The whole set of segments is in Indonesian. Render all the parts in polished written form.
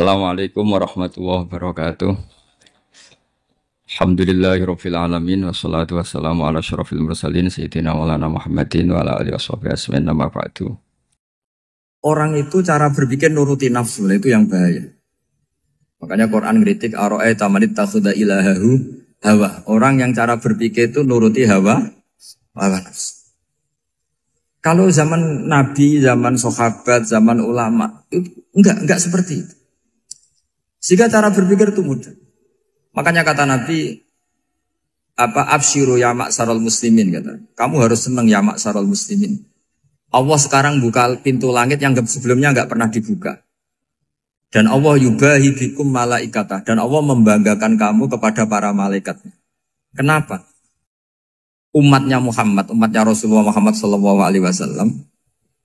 Assalamualaikum warahmatullahi wabarakatuh. Alhamdulillahirabbil alamin wassalatu wassalamu ala asyrofil mursalin sayyidina maulana Muhammadin wa ala alihi washabihi ajmain amma ba'du. Orang itu cara berpikir nuruti nafsu, itu yang bahaya. Makanya Quran ngritik ara'aita man ittakhadha ilahahu hawa. Orang yang cara berpikir itu nuruti hawa nafsu. Kalau zaman Nabi, zaman sahabat, zaman ulama itu enggak seperti itu. Sehingga cara berpikir itu mudah. Makanya kata Nabi, absyiru ya ma'syaral muslimin, kata. Kamu harus senang ya ma'syaral muslimin. Allah sekarang buka pintu langit yang sebelumnya enggak pernah dibuka. Dan Allah yubahi bikum malaikatah. Dan Allah membanggakan kamu kepada para malaikat. Kenapa? Umatnya Muhammad, umatnya Rasulullah Muhammad SAW,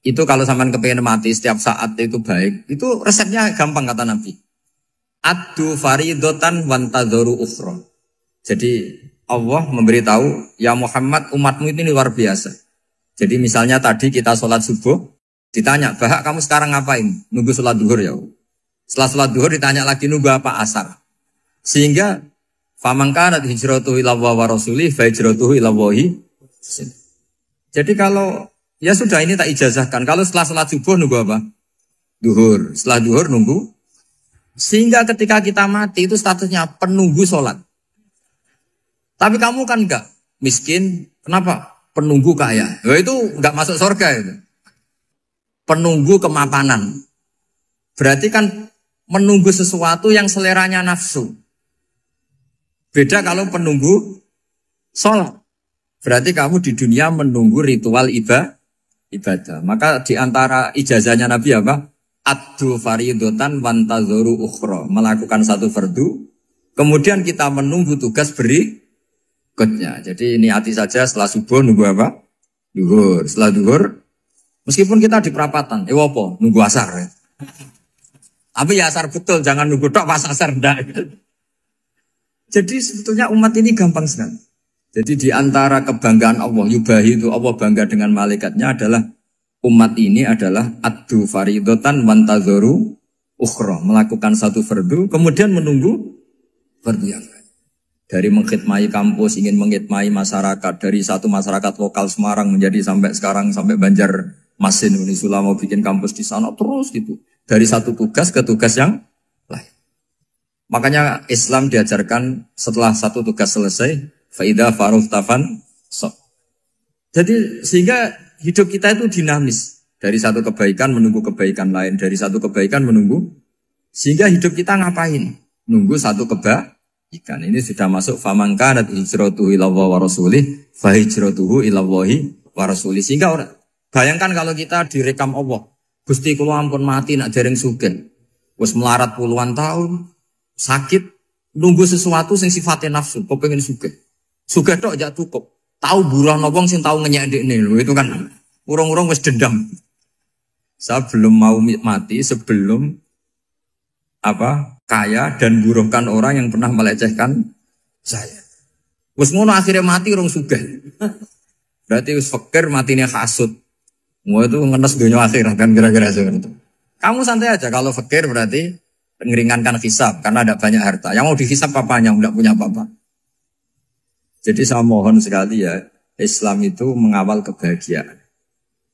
itu kalau sampean kepengen mati setiap saat itu baik, itu resepnya gampang kata Nabi. Addu faridotan wantadzoru ukhra. Jadi Allah memberitahu, ya Muhammad, umatmu ini luar biasa. Jadi misalnya tadi kita sholat subuh, ditanya, Bahak kamu sekarang ngapain? Nunggu sholat duhur ya. Setelah sholat duhur ditanya lagi nunggu apa asar. Sehingga faman kanat hijratuhu ila Allah wa rasulih fa hijratuhu ila Allah. Jadi kalau ya sudah ini tak ijazahkan. Kalau setelah sholat subuh nunggu apa? Duhur. Setelah duhur nunggu. Sehingga ketika kita mati itu statusnya penunggu sholat. Tapi kamu kan enggak miskin. Kenapa? Penunggu kaya. Ya, itu enggak masuk surga itu. Penunggu kemapanan. Berarti kan menunggu sesuatu yang seleranya nafsu. Beda kalau penunggu sholat. Berarti kamu di dunia menunggu ritual ibadah. Maka di antara ijazahnya Nabi apa? Addu faridotan wantadzoru ukhra. Melakukan satu fardu. Kemudian kita menunggu tugas berikutnya. Jadi ini hati saja setelah subuh nunggu apa? Duhur. Setelah duhur, meskipun kita di perapatan. Apa? Nunggu asar. Ya. Tapi ya asar betul. Jangan nunggu tok pas asar. Enggak. Jadi sebetulnya umat ini gampang sekali. Jadi di antara kebanggaan Allah, yubahi itu Allah bangga dengan malaikatnya adalah umat ini adalah addu faridotan wantadzoru ukhra. Melakukan satu fardu, kemudian menunggu fardu yang lain. Dari mengkhidmati kampus, ingin mengkhidmati masyarakat. Dari satu masyarakat lokal Semarang menjadi sampai sekarang, sampai Banjarmasin, Unisula mau bikin kampus di sana, terus gitu. Dari satu tugas ke tugas yang lain. Makanya Islam diajarkan setelah satu tugas selesai, faida faruhtafan sok. Jadi sehingga hidup kita itu dinamis. Dari satu kebaikan menunggu kebaikan lain, dari satu kebaikan menunggu. Sehingga hidup kita ngapain? Nunggu satu kebaikan. Ini sudah masuk faman kanat hijratuhu ila Allah wa rasulih, fa hijratuhu ila Allah wa rasulih. Sehingga bayangkan kalau kita direkam Allah, Gusti kula ampun mati nak dereng sugih. Wis melarat puluhan tahun. Sakit, nunggu sesuatu sing sifatnya nafsu, kok pengen sugih. Sugih tok aja cukup. Tahu buruh wong sing tahu ngenyek ndekne lho, itu kan urung-urung wis dendam. Saya belum mau mati sebelum kaya dan buruhkan orang yang pernah melecehkan saya. Wis ngono akhirnya mati urung sugih. Berarti wis fakir matine hasud. Mau itu ngenes dunia akhirat kan kira-kira seperti itu. Kamu santai aja kalau fakir berarti meringankan hisab karena ada banyak harta. Yang mau dihisab papanya, enggak punya apa-apa. Jadi saya mohon sekali ya, Islam itu mengawal kebahagiaan.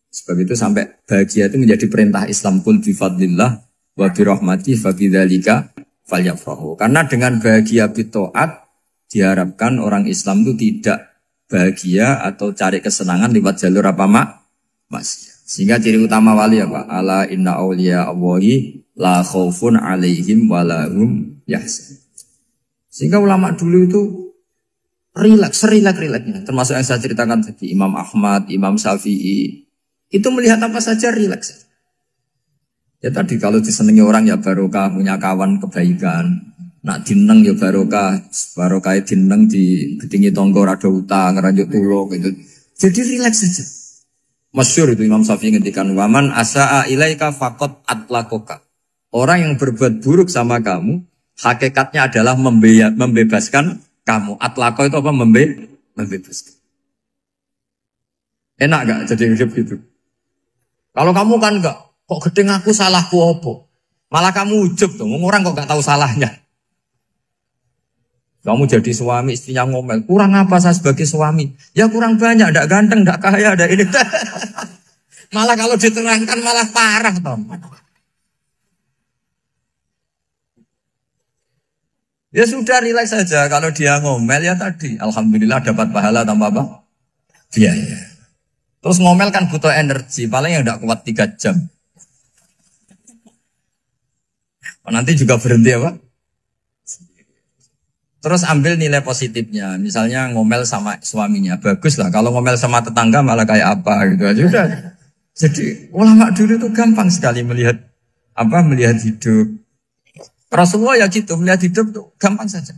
Sebab itu sampai bahagia itu menjadi perintah Islam, qul bi fadlillah wa bi rahmatihi fa bidzalika falyafrahu. Karena dengan bahagia bi taat diharapkan orang Islam itu tidak bahagia atau cari kesenangan lewat jalur maksiat. Sehingga ciri utama wali apa? Ala inna awliya Allahi la khaufun alaihim walahum yahzanun. Sehingga ulama dulu itu rileks-rileksnya. Termasuk yang saya ceritakan tadi, Imam Ahmad, Imam Syafi'i. Itu melihat apa saja rileks. Ya tadi kalau disenangi orang ya barokah, punya kawan kebaikan. Nak dineng ya barokah dineng di gedingi tonggo rada utang, ngeranjuk tulung gitu. Jadi rileks saja. Masyhur itu Imam Syafi'i ngendikan waman asaa ilaika faqat atlakoka. Orang yang berbuat buruk sama kamu, hakikatnya adalah membebaskan kamu. Atlako itu apa? Membebaskan. Enak gak jadi hidup gitu? Kalau kamu kan enggak, kok gedeng aku salahku apa? Malah kamu ujub tuh, orang kok gak tahu salahnya. Kamu jadi suami, istrinya ngomel, kurang apa saya sebagai suami? Ya kurang banyak, ndak ganteng, ndak kaya, ndak ini. Malah kalau diterangkan malah parah toh. Ya sudah rileks saja, kalau dia ngomel ya tadi, alhamdulillah dapat pahala tanpa apa? Biaya. Terus ngomel kan butuh energi, paling yang ndak kuat 3 jam. Nanti juga berhenti apa? Terus ambil nilai positifnya, misalnya ngomel sama suaminya, bagus lah. Kalau ngomel sama tetangga malah kayak apa gitu aja udah. Jadi ulama dulu itu gampang sekali melihat hidup. Rasulullah ya gitu, melihat hidup tuh gampang saja.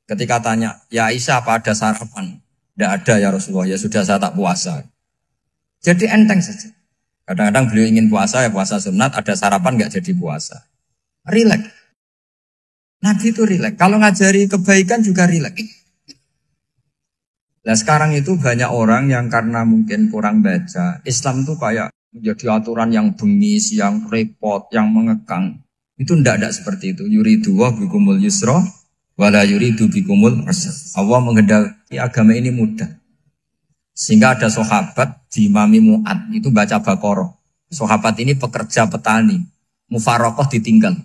Ketika tanya, ya Aisyah apa ada sarapan? Tidak ada ya Rasulullah, ya sudah saya tak puasa. Jadi enteng saja. Kadang-kadang beliau ingin puasa ya puasa sunat, ada sarapan nggak jadi puasa. Rileks. Nabi itu rileks. Kalau ngajari kebaikan juga rileks. Nah sekarang itu banyak orang yang karena mungkin kurang baca. Islam itu kayak menjadi aturan yang bengis, yang repot, yang mengekang. Itu tidak seperti itu. Yuridu wa bikumul yusra, wala yuridu bikumul usra. Allah menghendaki agama ini mudah. Sehingga ada sahabat di Imami Mu'ad itu baca Baqarah. Sahabat ini pekerja petani. Mufarokoh ditinggal.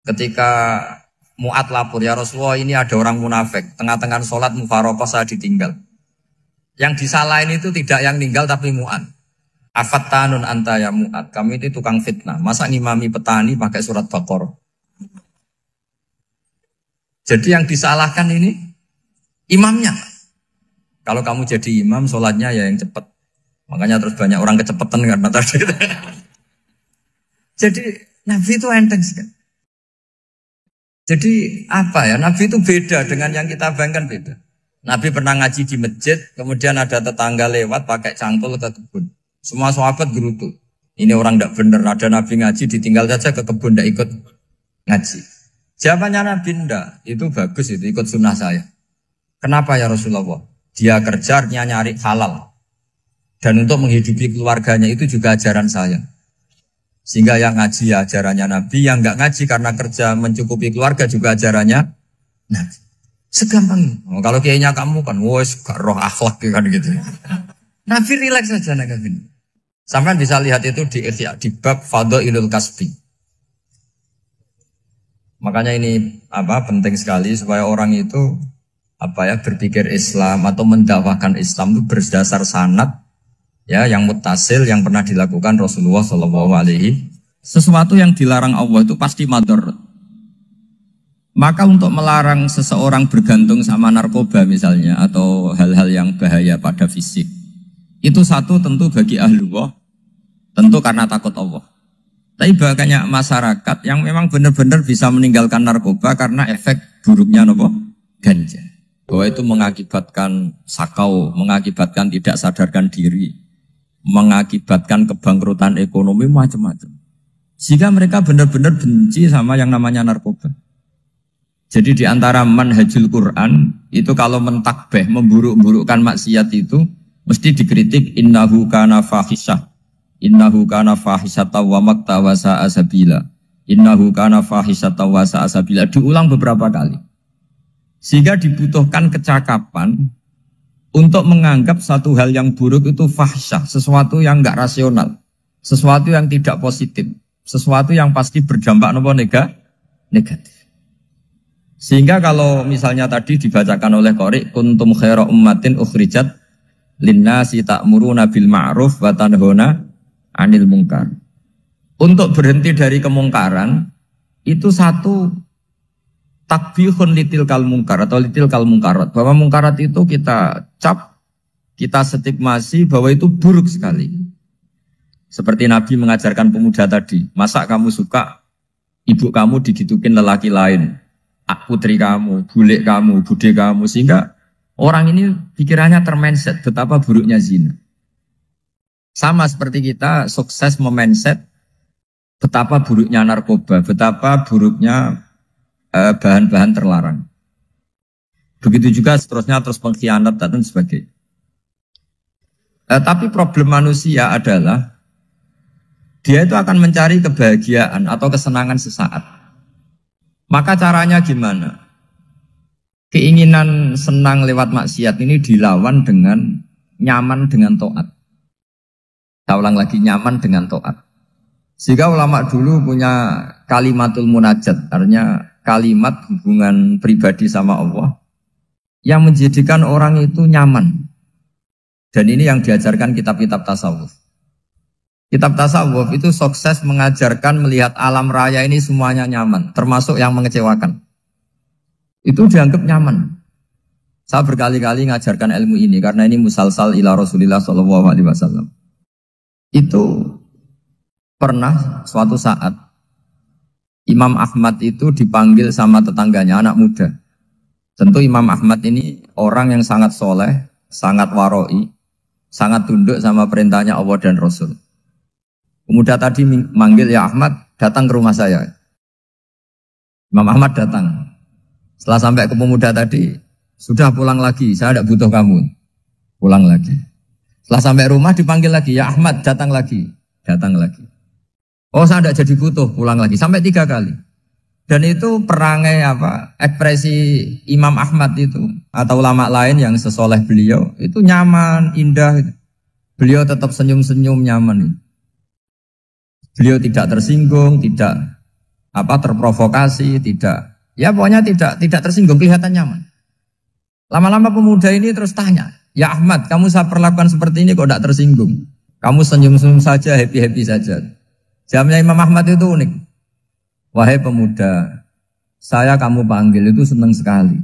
Ketika Mu'ad lapor, ya Rasulullah ini ada orang munafik. Tengah-tengah sholat mufarokoh saya ditinggal. Yang disalahin itu tidak yang tinggal tapi Mu'ad. Afattanun anta ya Mu'ad. Kami itu tukang fitnah. Masa ngimami petani pakai surat Baqarah. Jadi yang disalahkan ini imamnya. Kalau kamu jadi imam, sholatnya ya yang cepat. Makanya terus banyak orang kecepatan karena tadi. Jadi Nabi itu enteng sekali. Jadi apa ya, Nabi itu beda dengan yang kita bayangkan beda. Nabi pernah ngaji di masjid, kemudian ada tetangga lewat pakai cangkul ke kebun. Semua sahabat gerutu. Ini orang tidak benar, ada Nabi ngaji ditinggal saja ke kebun, tidak ikut ngaji. Jawabannya Nabi tidak, itu bagus itu ikut sunnah saya. Kenapa ya Rasulullah? Dia kerja nyari halal. Dan untuk menghidupi keluarganya itu juga ajaran saya. Sehingga yang ngaji ya ajarannya Nabi, yang nggak ngaji karena kerja mencukupi keluarga juga ajarannya Nabi. Segampang ini. Oh, kalau kayaknya kamu kan, wos gak roh akhlak kan gitu. Nabi rileks saja Nabi. Sampai bisa lihat itu di bab Fadhailul Kasbi. Makanya ini penting sekali supaya orang itu berpikir Islam atau mendakwahkan Islam itu berdasar sanad. Ya, yang muttasil yang pernah dilakukan Rasulullah SAW. Sesuatu yang dilarang Allah itu pasti madharat. Maka untuk melarang seseorang bergantung sama narkoba misalnya atau hal-hal yang bahaya pada fisik, itu satu tentu bagi ahlullah, tentu karena takut Allah. Tapi banyak masyarakat yang memang benar-benar bisa meninggalkan narkoba karena efek buruknya ganja. Bahwa itu mengakibatkan sakau, mengakibatkan tidak sadarkan diri, mengakibatkan kebangkrutan ekonomi macam-macam. Sehingga mereka benar-benar benci sama yang namanya narkoba. Jadi di antara manhajul Quran itu kalau mentakbih, memburuk-burukkan maksiat itu mesti dikritik innahu kana fahisyah. Innahu kana fahisyata wa makta wa sa'a sabila. Innahu kana fahisyata wa sa'a sabila. Diulang beberapa kali. Sehingga dibutuhkan kecakapan untuk menganggap satu hal yang buruk itu fahsyah, sesuatu yang enggak rasional, sesuatu yang tidak positif, sesuatu yang pasti berdampak negatif. Sehingga kalau misalnya tadi dibacakan oleh Qori, kuntum khaira ummatin ukhrijat linnasi ta'muruna bil ma'ruf wa tanhauna 'anil munkar. Untuk berhenti dari kemungkaran itu satu takbihun litil kal mungkar atau litil kal mungkarat, bahwa mungkarat itu kita cap, kita stigmasi bahwa itu buruk sekali. Seperti Nabi mengajarkan pemuda tadi, masa kamu suka ibu kamu digitukin lelaki lain, putri kamu, bule kamu, bude kamu, sehingga orang ini pikirannya termindset betapa buruknya zina. Sama seperti kita sukses memindset betapa buruknya narkoba, betapa buruknya bahan-bahan terlarang. Begitu juga seterusnya, terus pengkhianat dan sebagainya. Tapi problem manusia adalah Dia itu akan mencari kebahagiaan atau kesenangan sesaat. Maka caranya gimana? Keinginan senang lewat maksiat ini dilawan dengan nyaman dengan taat. Saya ulang lagi, nyaman dengan taat. Sehingga ulama dulu punya kalimatul munajat, artinya kalimat hubungan pribadi sama Allah yang menjadikan orang itu nyaman. Dan ini yang diajarkan kitab-kitab tasawuf. Kitab tasawuf itu sukses mengajarkan melihat alam raya ini semuanya nyaman, termasuk yang mengecewakan. Itu dianggap nyaman. Saya berkali-kali mengajarkan ilmu ini karena ini musalsal ila Rasulillah SAW. Itu pernah suatu saat Imam Ahmad itu dipanggil sama tetangganya, anak muda. Tentu Imam Ahmad ini orang yang sangat soleh, sangat waroi, sangat tunduk sama perintahnya Allah dan Rasul. Pemuda tadi manggil, ya Ahmad, datang ke rumah saya. Imam Ahmad datang. Setelah sampai ke pemuda tadi, sudah pulang lagi, saya tidak butuh kamu. Pulang lagi. Setelah sampai rumah dipanggil lagi, ya Ahmad, datang lagi. Datang lagi. Oh, saya tidak jadi butuh, pulang lagi. Sampai 3 kali. Dan itu perangai ekspresi Imam Ahmad itu, atau ulama lain yang sesoleh beliau, itu nyaman, indah. Beliau tetap senyum-senyum, nyaman. Beliau tidak tersinggung, tidak terprovokasi, pokoknya tidak tersinggung, kelihatan nyaman. Lama-lama pemuda ini terus tanya, ya Ahmad, kamu saya perlakukan seperti ini kok tidak tersinggung? Kamu senyum-senyum saja, happy-happy saja. Jawabnya Imam Ahmad itu unik. Wahai pemuda, saya kamu panggil itu senang sekali.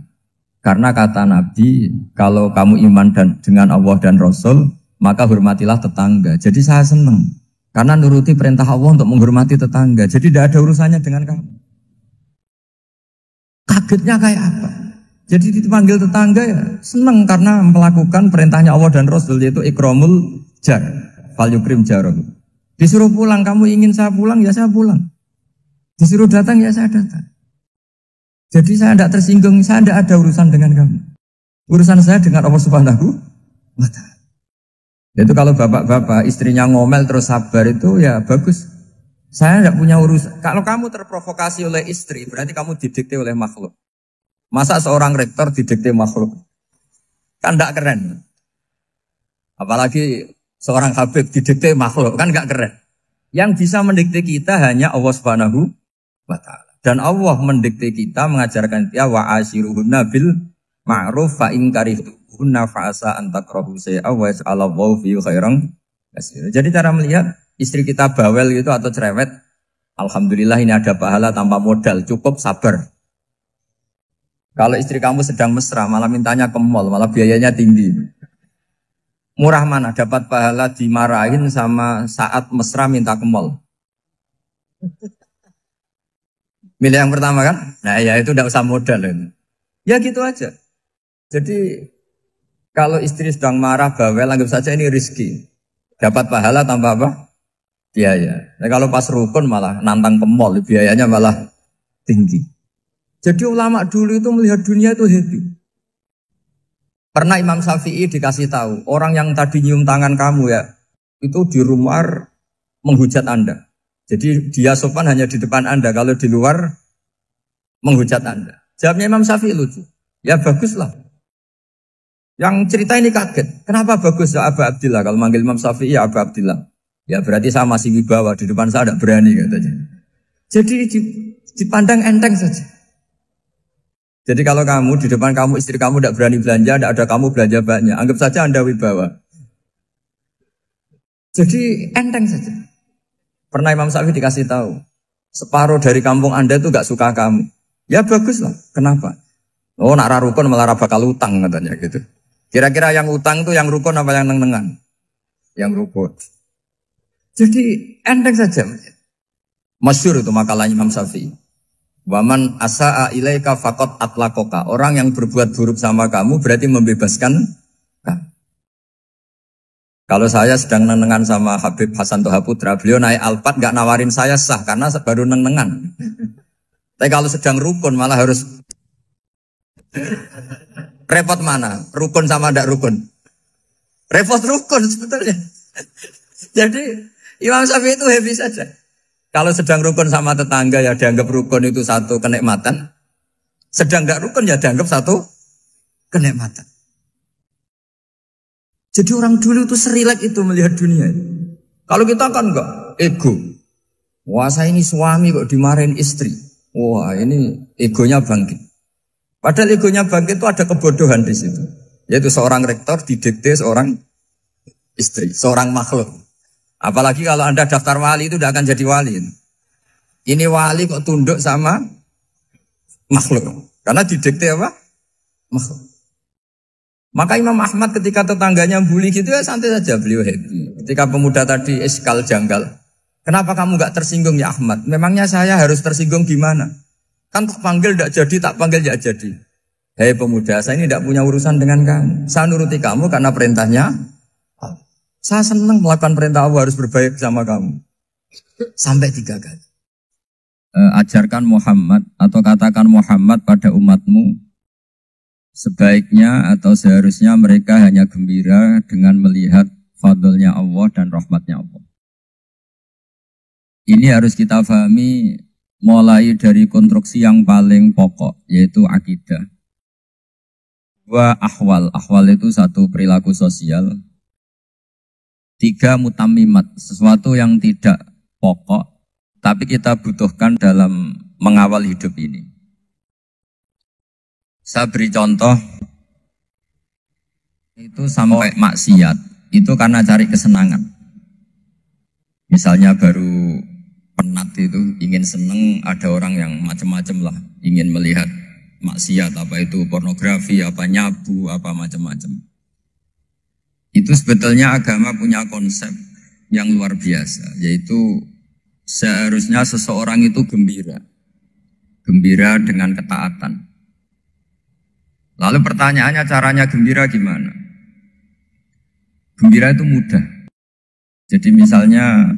Karena kata Nabi, kalau kamu iman dengan Allah dan Rasul, maka hormatilah tetangga. Jadi saya senang. Karena nuruti perintah Allah untuk menghormati tetangga. Jadi tidak ada urusannya dengan kamu. Kagetnya kayak apa? Jadi dipanggil tetangga ya senang karena melakukan perintahnya Allah dan Rasul, yaitu ikramul jar, fal yukrim jarum. Disuruh pulang, kamu ingin saya pulang, ya saya pulang. Disuruh datang, ya saya datang. Jadi saya tidak tersinggung, saya tidak ada urusan dengan kamu. Urusan saya dengan Allah Subhanahu wa Ta'ala. Itu kalau bapak-bapak istrinya ngomel terus sabar itu ya bagus. Saya tidak punya urusan. Kalau kamu terprovokasi oleh istri, berarti kamu didikte oleh makhluk. Masa seorang rektor didikte makhluk? Kan tidak keren. Apalagi seorang habib didikte makhluk, kan tidak keren. Yang bisa mendikte kita hanya Allah Subhanahu wa Ta'ala. Dan Allah mendikte kita, mengajarkan kita wa ashiruhunna bil ma'ruf fa in karihtunna fa'asa an takrahu shay'an wa yaj'alallahu fi khairan katsira. Jadi cara melihat istri kita bawel gitu atau cerewet, alhamdulillah ini ada pahala tanpa modal, cukup sabar. Kalau istri kamu sedang mesra, malah mintanya ke mall, malah biayanya tinggi. Murah mana dapat pahala dimarahin sama saat mesra minta ke mall? Milih yang pertama kan? Nah ya itu tidak usah modal ini. Ya gitu aja. Jadi kalau istri sedang marah, bawel, anggap saja ini rezeki. Dapat pahala tanpa apa? Biaya. Nah, kalau pas rukun malah nantang ke mall, biayanya malah tinggi. Jadi ulama dulu itu melihat dunia itu happy. Pernah Imam Syafi'i dikasih tahu, orang yang tadi nyium tangan kamu ya, itu di rumah menghujat Anda. Jadi dia sopan hanya di depan Anda, kalau di luar menghujat Anda. Jawabnya Imam Syafi'i lucu. Ya baguslah. Yang cerita ini kaget. Kenapa bagus ya Aba Abdillah? Kalau manggil Imam Syafi'i ya Aba Abdillah. Ya berarti saya masih wibawa, di depan saya tidak berani katanya. Jadi dipandang enteng saja. Jadi kalau kamu di depan kamu istri kamu tidak berani belanja, tidak ada kamu belanja banyak, anggap saja Anda wibawa. Jadi enteng saja. Pernah Imam Syafi'i dikasih tahu, separuh dari kampung Anda itu gak suka kamu. Ya bagus lah. Kenapa? Oh nak rukun malah bakal utang katanya gitu. Kira-kira yang utang itu yang rukun apa yang neng-nengan? Yang rukun. Jadi enteng saja. Masyhur itu makalahnya Imam Syafi'i. Waman asa'a ilaika faqad atlaqaka. Orang yang berbuat buruk sama kamu berarti membebaskan kamu. Kalau saya sedang nenengan sama Habib Hasan Toha Putra, beliau naik Alphard gak nawarin saya sah karena baru nenengan. Tapi kalau sedang rukun malah harus repot mana? Rukun sama ndak rukun? Repot rukun sebetulnya. Jadi Imam Syafi'i itu happy saja. Kalau sedang rukun sama tetangga ya dianggap rukun itu satu kenikmatan. Sedang nggak rukun ya dianggap satu kenikmatan. Jadi orang dulu itu serilek itu melihat dunia. Kalau kita kan enggak, ego. Wah saya ini suami kok dimarahin istri. Wah ini egonya bangkit. Padahal egonya bangkit itu ada kebodohan di situ. Yaitu seorang rektor didikte seorang istri, seorang makhluk. Apalagi kalau Anda daftar wali itu tidak akan jadi wali. Ini wali kok tunduk sama makhluk. Karena didikte apa? Makhluk. Maka Imam Ahmad ketika tetangganya bully gitu ya santai saja beliau happy. Ketika pemuda tadi eskal janggal. Kenapa kamu gak tersinggung ya Ahmad? Memangnya saya harus tersinggung gimana? Kan tak panggil tidak jadi, tak panggil tidak jadi. Hei pemuda, saya ini tidak punya urusan dengan kamu. Saya nuruti kamu karena perintahnya. Saya senang melakukan perintah Allah harus berbaik sama kamu. Sampai 3 kali. Ajarkan Muhammad atau katakan Muhammad pada umatmu. Sebaiknya atau seharusnya mereka hanya gembira dengan melihat fadlnya Allah dan rahmatnya Allah. Ini harus kita pahami mulai dari konstruksi yang paling pokok, yaitu akidah. 2 ahwal. Ahwal itu 1 perilaku sosial. 3 mutammimat, sesuatu yang tidak pokok, tapi kita butuhkan dalam mengawal hidup ini. Saya beri contoh, itu sampai maksiat, itu karena cari kesenangan. Misalnya baru penat itu, ingin seneng, ada orang yang macam-macam lah, ingin melihat maksiat, apa itu pornografi, apa nyabu, apa macam-macam. Itu sebetulnya agama punya konsep yang luar biasa, yaitu seharusnya seseorang itu gembira. Gembira dengan ketaatan. Lalu pertanyaannya caranya gembira gimana? Gembira itu mudah. Jadi misalnya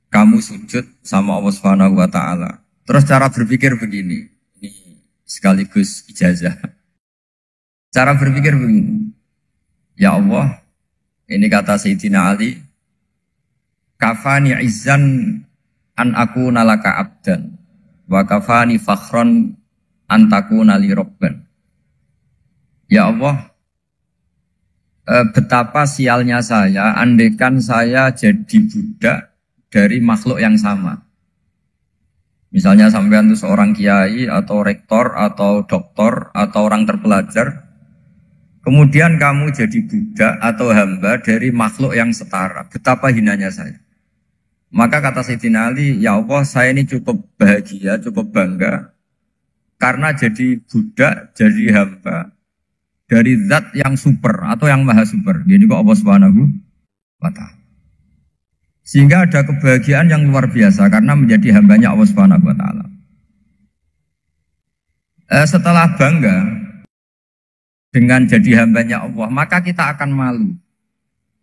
kamu sujud sama Allah Subhanahu wa taala. Terus cara berpikir begini. Ini sekaligus ijazah. Cara berpikir begini. Ya Allah, ini kata Sayyidina Ali, kafani izzan an akuna laka abdan wa kafani fakhron an takuna li rabban. Ya Allah, betapa sialnya saya, andaikan saya jadi budak dari makhluk yang sama. Misalnya sampean itu seorang kiai atau rektor atau doktor atau orang terpelajar, kemudian kamu jadi budak atau hamba dari makhluk yang setara. Betapa hinanya saya. Maka kata Sayyidina Ali, ya Allah saya ini cukup bahagia, cukup bangga, karena jadi budak, jadi hamba, dari zat yang super atau yang maha super. Jadi kok Allah Subhanahu wa ta'ala. Sehingga ada kebahagiaan yang luar biasa karena menjadi hambanya Allah Subhanahu wa ta'ala. Setelah bangga dengan jadi hambanya Allah, maka kita akan malu.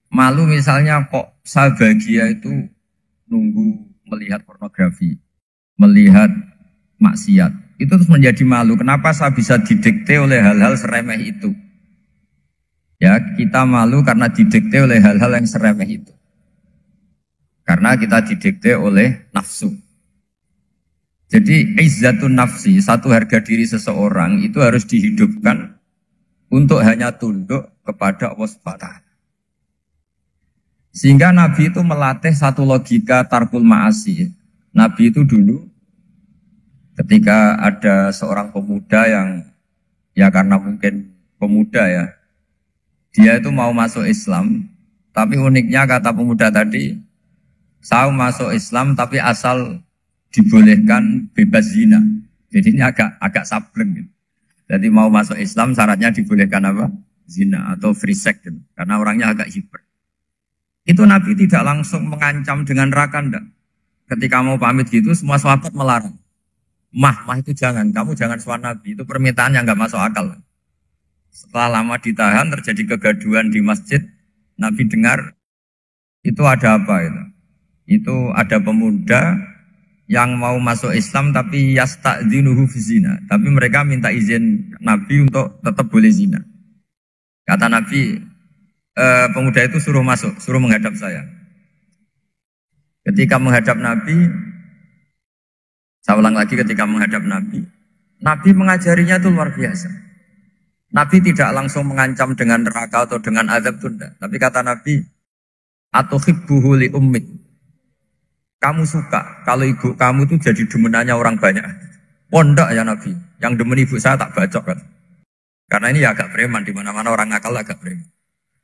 Malu misalnya kok saya bahagia itu nunggu melihat pornografi, melihat maksiat. Itu terus menjadi malu. Kenapa saya bisa didikte oleh hal-hal seremeh itu? Ya, kita malu karena didikte oleh hal-hal yang seremeh itu. Karena kita didikte oleh nafsu. Jadi, izzatun nafsi, satu harga diri seseorang itu harus dihidupkan untuk hanya tunduk kepada Allah Subhanahu wa ta'ala. Sehingga Nabi itu melatih satu logika tarkul ma'asi. Nabi itu dulu ketika ada seorang pemuda yang, ya karena mungkin pemuda ya, dia itu mau masuk Islam, tapi uniknya kata pemuda tadi, saya masuk Islam tapi asal dibolehkan bebas zina. Jadi ini agak sableng gitu. Jadi mau masuk Islam syaratnya dibolehkan apa? Zina atau free sex gitu. Karena orangnya agak hiper. Itu Nabi tidak langsung mengancam dengan neraka enggak. Ketika mau pamit gitu semua sahabat melarang. Mah itu jangan, kamu jangan suan Nabi, itu permintaan yang nggak masuk akal. Setelah lama ditahan, terjadi kegaduhan di masjid, Nabi dengar, itu ada apa itu? Itu ada pemuda yang mau masuk Islam tapi yasta'dzinuhu fi zina. Tapi mereka minta izin Nabi untuk tetap boleh zina. Kata Nabi, pemuda itu suruh masuk, suruh menghadap saya. Ketika menghadap Nabi, saya ulang lagi ketika menghadap Nabi, Nabi mengajarinya itu luar biasa. Nabi tidak langsung mengancam dengan neraka atau dengan azab tunda. Tapi kata Nabi, atuhibbuhu li ummik. Kamu suka kalau ibu kamu itu jadi demenannya orang banyak. Pondok ya Nabi, yang demen ibu saya tak bacok kan. Karena ini ya agak preman, di mana-mana orang nakal agak preman.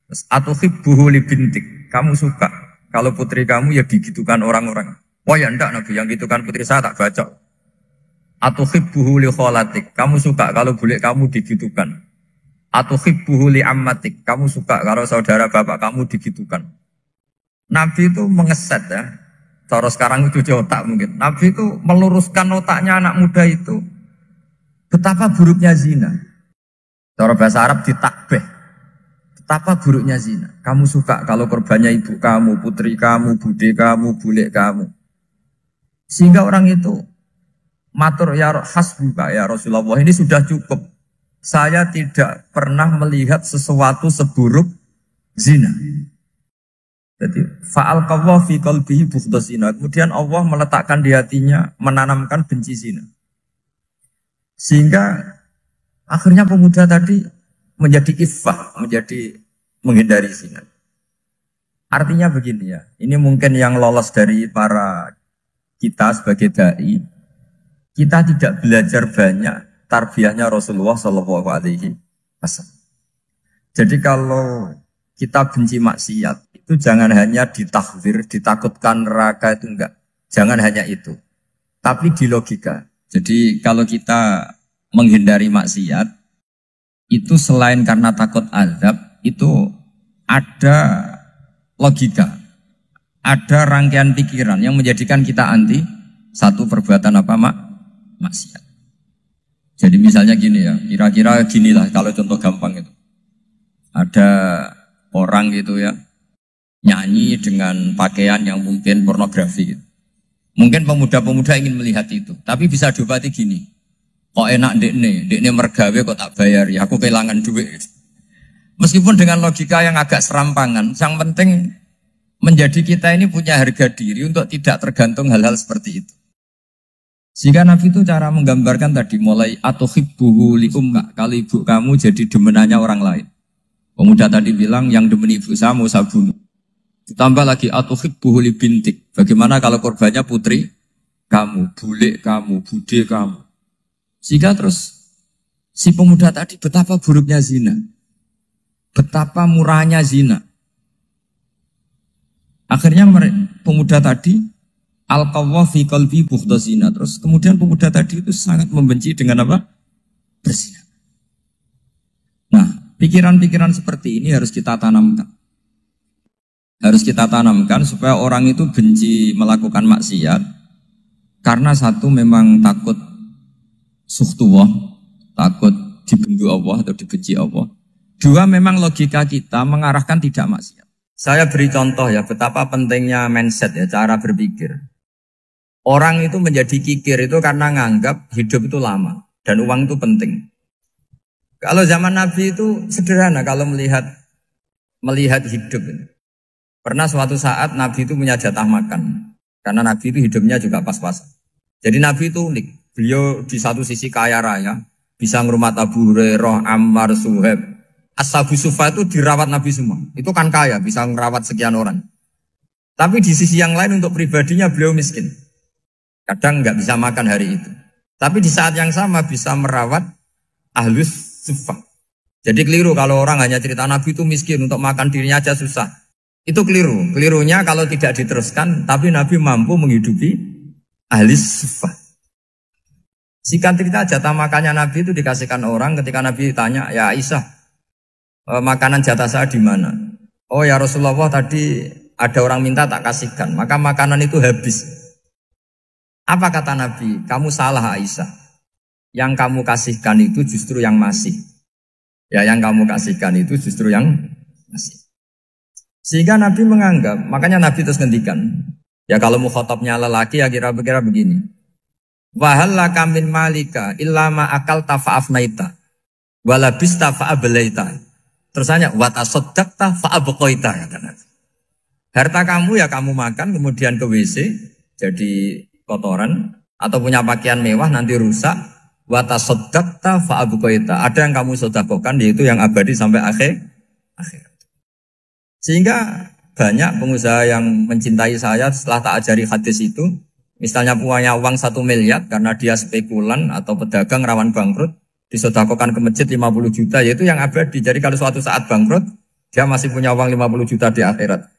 Terus atuhibbuhu li bintik. Kamu suka kalau putri kamu ya digitukan orang-orang. Oh ya enggak Nabi, yang gitukan putri saya tak bacok. Atuhibbuhu li kholatik. Kamu suka kalau bule kamu digitukan. Atuhibbuhu li ammatik. Kamu suka kalau saudara bapak kamu digitukan. Nabi itu mengeset ya. Cara sekarang itu otak mungkin. Nabi itu meluruskan otaknya anak muda itu. Betapa buruknya zina. Cara bahasa Arab ditakbih. Betapa buruknya zina. Kamu suka kalau korbannya ibu kamu, putri kamu, bude kamu, bule kamu. Sehingga orang itu matur ya hasbuka ya Rasulullah, ini sudah cukup. Saya tidak pernah melihat sesuatu seburuk zina. Jadi fa'al qawwa fi qalbihi bughda zina. Kemudian Allah meletakkan di hatinya, menanamkan benci zina. Sehingga akhirnya pemuda tadi menjadi iffah, menjadi menghindari zina. Artinya begini ya, ini mungkin yang lolos dari para kita sebagai dai, kita tidak belajar banyak tarbiyahnya Rasulullah Shallallahu Alaihi Wasallam. Jadi kalau kita benci maksiat, itu jangan hanya ditakhzir, ditakutkan neraka itu enggak. Jangan hanya itu. Tapi di logika. Jadi kalau kita menghindari maksiat, itu selain karena takut azab, itu ada logika. Ada rangkaian pikiran yang menjadikan kita anti satu perbuatan apa maksiat. Jadi misalnya gini ya, kira-kira ginilah kalau contoh gampang itu. Ada orang gitu ya, nyanyi dengan pakaian yang mungkin pornografi gitu. Mungkin pemuda-pemuda ingin melihat itu, tapi bisa diobati gini. Kok enak dekne mergawe kok tak bayar ya, aku kehilangan duit. Meskipun dengan logika yang agak serampangan, yang penting menjadi kita ini punya harga diri untuk tidak tergantung hal-hal seperti itu. Sehingga Nabi itu cara menggambarkan tadi mulai atuhibbuhu li ummak, kalau ibu kamu jadi demenannya orang lain. Pemuda tadi bilang yang demen ibu saya mau saya bunuh. Ditambah lagi atuhibbuhu li bintik. Bagaimana kalau korbannya putri kamu, bule kamu, bude kamu. Sehingga terus si pemuda tadi betapa buruknya zina. Betapa murahnya zina. Akhirnya pemuda tadi al-qawwa fi qalbi bughda zina. Terus kemudian pemuda tadi itu sangat membenci dengan apa? Berzina. Nah, pikiran-pikiran seperti ini harus kita tanamkan. Harus kita tanamkan supaya orang itu benci melakukan maksiat. Karena satu memang takut sukhtuwah, takut dibendu Allah atau dibenci Allah. Dua memang logika kita mengarahkan tidak maksiat. Saya beri contoh ya, betapa pentingnya mindset ya, cara berpikir. Orang itu menjadi kikir itu karena nganggap hidup itu lama dan uang itu penting. Kalau zaman Nabi itu sederhana kalau melihat hidup. Pernah suatu saat Nabi itu punya jatah makan. Karena Nabi itu hidupnya juga pas-pasan. Jadi Nabi itu unik. Beliau di satu sisi kaya raya, bisa ngurmat Abu Hurairah, Ammar, Suhaib. Ashabu Sufa itu dirawat Nabi semua. Itu kan kaya, bisa merawat sekian orang. Tapi di sisi yang lain untuk pribadinya beliau miskin. Kadang nggak bisa makan hari itu. Tapi di saat yang sama bisa merawat Ahlus Sufa. Jadi keliru kalau orang hanya cerita Nabi itu miskin, untuk makan dirinya aja susah. Itu keliru. Kelirunya kalau tidak diteruskan, tapi Nabi mampu menghidupi Ahlus Sufa. Singkat cerita jatah makannya Nabi itu dikasihkan orang ketika Nabi tanya, ya Aisyah, makanan jatah saya di mana? Oh ya Rasulullah, tadi ada orang minta tak kasihkan, maka makanan itu habis. Apa kata Nabi? Kamu salah Aisyah. Yang kamu kasihkan itu justru yang masih. Ya yang kamu kasihkan itu justru yang masih. Sehingga Nabi menganggap, makanya Nabi terus ngendikan. Ya kalau mukhatabnya lelaki ya kira-kira begini. Wahallaka min malika illa ma akalta fa'afnaita walabista fa'ablaita. Terus tanya, watasoddaqta fa'abqaita, kata Nabi. Harta kamu ya kamu makan, kemudian ke WC, jadi kotoran, atau punya pakaian mewah nanti rusak. Watasoddaqta fa'abqaita. Ada yang kamu sedekahkan, yaitu yang abadi sampai akhir. Sehingga banyak pengusaha yang mencintai saya setelah tak ajari hadis itu, misalnya punya uang 1 miliar karena dia spekulan atau pedagang rawan bangkrut, disedekahkan ke masjid 50 juta, yaitu yang abadi. Jadi kalau suatu saat bangkrut, dia masih punya uang 50 juta di akhirat.